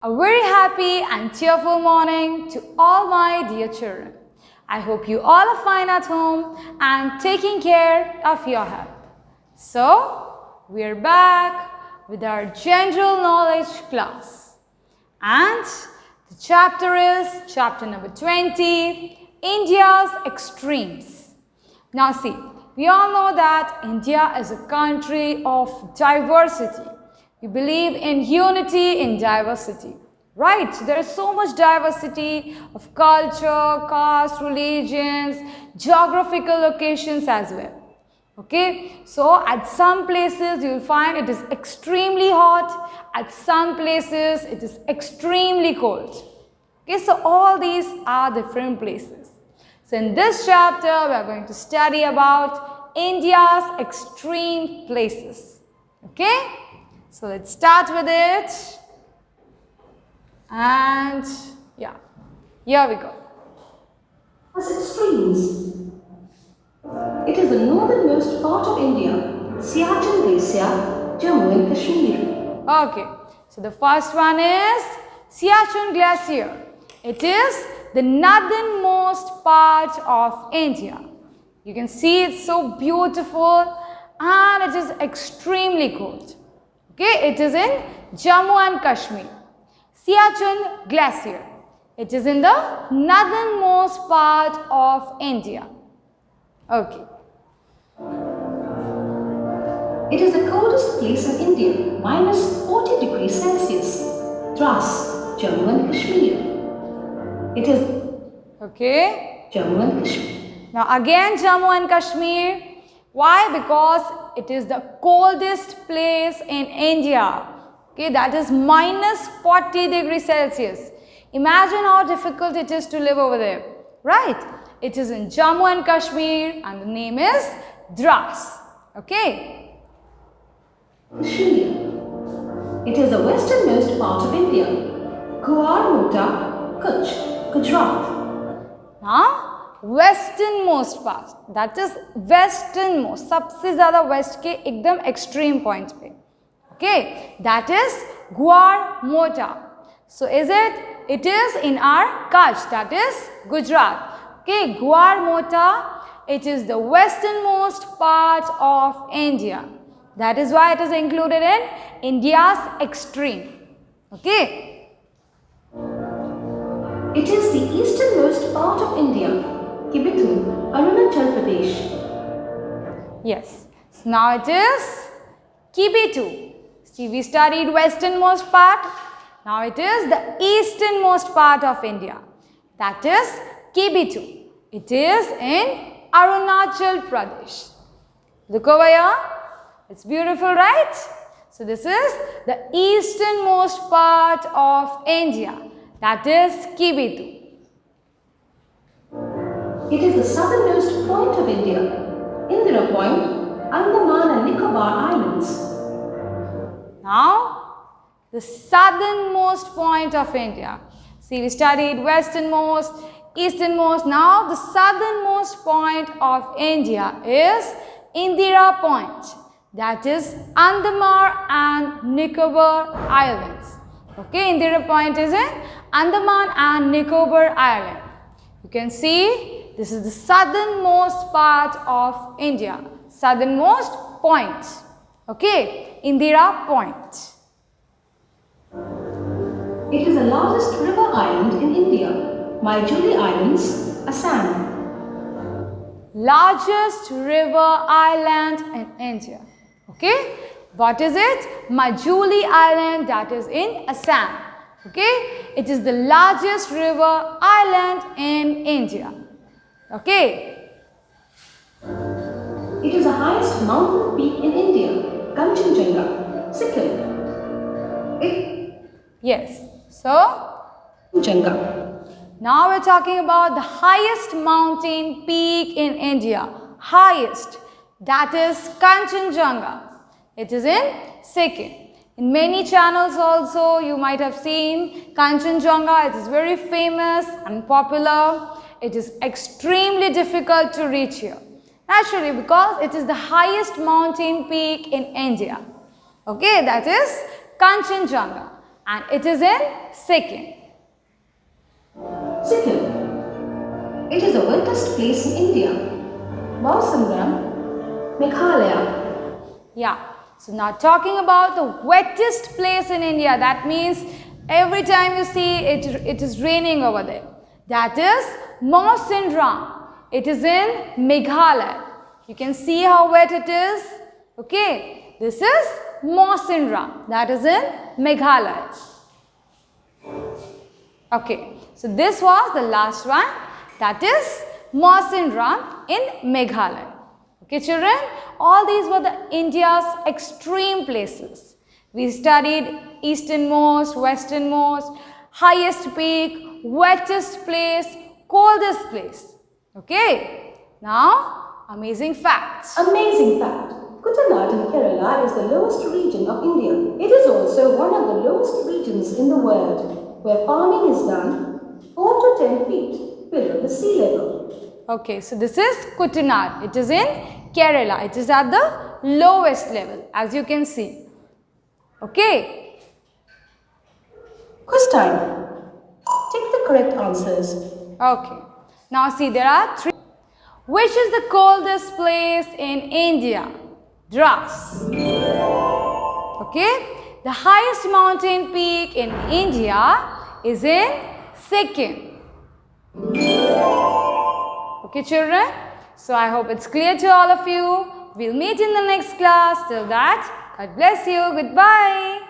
A very happy and cheerful morning to all my dear children. I hope you all are fine at home and taking care of your health. So, we are back with our general knowledge class. And the chapter is chapter number 20, India's Extremes. Now see, we all know that India is a country of diversity. We believe in unity in diversity, right? There is so much diversity of culture, caste, religions, geographical locations as well. Okay, so at some places you will find it is extremely hot, at some places it is extremely cold. Okay, so all these are different places. So in this chapter we are going to study about India's extreme places. Okay. So let's start with it, and yeah, here we go. As extremes. It is the northernmost part of India, Siachen Glacier, Jammu and Kashmir. Okay, so the first one is Siachen Glacier. It is the northernmost part of India. You can see it's so beautiful and it is extremely cold. Okay, it is in Jammu and Kashmir. Siachen Glacier. It is in the northernmost part of India. Okay. It is the coldest place in India, minus 40 degrees Celsius. Dras, Jammu and Kashmir. It is okay. Jammu and Kashmir. Now again Jammu and Kashmir. Why? Because it is the coldest place in India. Okay, that is minus 40 degrees Celsius. Imagine how difficult it is to live over there, right? It is in Jammu and Kashmir and the name is Dras. Okay. Kashmir. It is the westernmost part of India. Gwar Mota, Kutch, Gujarat. Now, westernmost part, that is westernmost, सबसे ज़्यादा west के एकदम extreme point पे, okay, that is Gwar Mota. So is it? It is in our Kutch, that is Gujarat. Okay, Gwar Mota, it is the westernmost part of India. That is why it is included in India's extreme. Okay. It is the easternmost part of India. Kibithu, Arunachal Pradesh. Yes. So now it is Kibitu. See, we studied westernmost part. Now it is the easternmost part of India. That is Kibitu. It is in Arunachal Pradesh. Look over here. It's beautiful, right? So this is the easternmost part of India. That is Kibitu. It is the southernmost point of India. Indira Point, Andaman and Nicobar Islands. Now, the southernmost point of India. See, we studied westernmost, easternmost. Now, the southernmost point of India is Indira Point. That is Andaman and Nicobar Islands. Okay, Indira Point is in Andaman and Nicobar Island. You can see this is the southernmost part of India. Southernmost point. Okay, Indira Point. It is the largest river island in India. Majuli Islands, Assam. Largest river island in India. Okay, what is it? Majuli Island, that is in Assam. Okay, it is the largest river island in India. Okay. It is the highest mountain peak in India, Kanchenjunga, Sikkim. Yes. So, Kanchenjunga. Now we're talking about the highest mountain peak in India. Highest. That is Kanchenjunga. It is in Sikkim. In many channels also you might have seen Kanchenjunga. It is very famous and popular. It is extremely difficult to reach here. Naturally, because it is the highest mountain peak in India. Okay, that is Kanchenjunga. and it is in Sikkim. Sikkim. It is the wettest place in India. Mawsynram, Meghalaya. Yeah. So now talking about the wettest place in India, that means every time you see it is raining over there. That is Mawsynram. It is in Meghalaya. You can see how wet it is. Okay. This is Mawsynram. That is in Meghalaya. Okay. So this was the last one. That is Mawsynram in Meghalaya. Okay, children, all these were the India's extreme places. We studied easternmost, westernmost, highest peak, wettest place, coldest place. Okay, now amazing facts. Amazing fact. Kuttanad in Kerala is the lowest region of India. It is also one of the lowest regions in the world, where farming is done 4 to 10 feet below the sea level. Okay, so this is Kuttanad. It is in Kerala. It is at the lowest level, as you can see. Okay. Quiz time. Take the correct answers. Okay. Now see, there are 3. Which is the coldest place in India? Dras. Okay. The highest mountain peak in India is in Sikkim. Okay, children. So I hope it's clear to all of you. We'll meet in the next class. Till that, God bless you. Goodbye.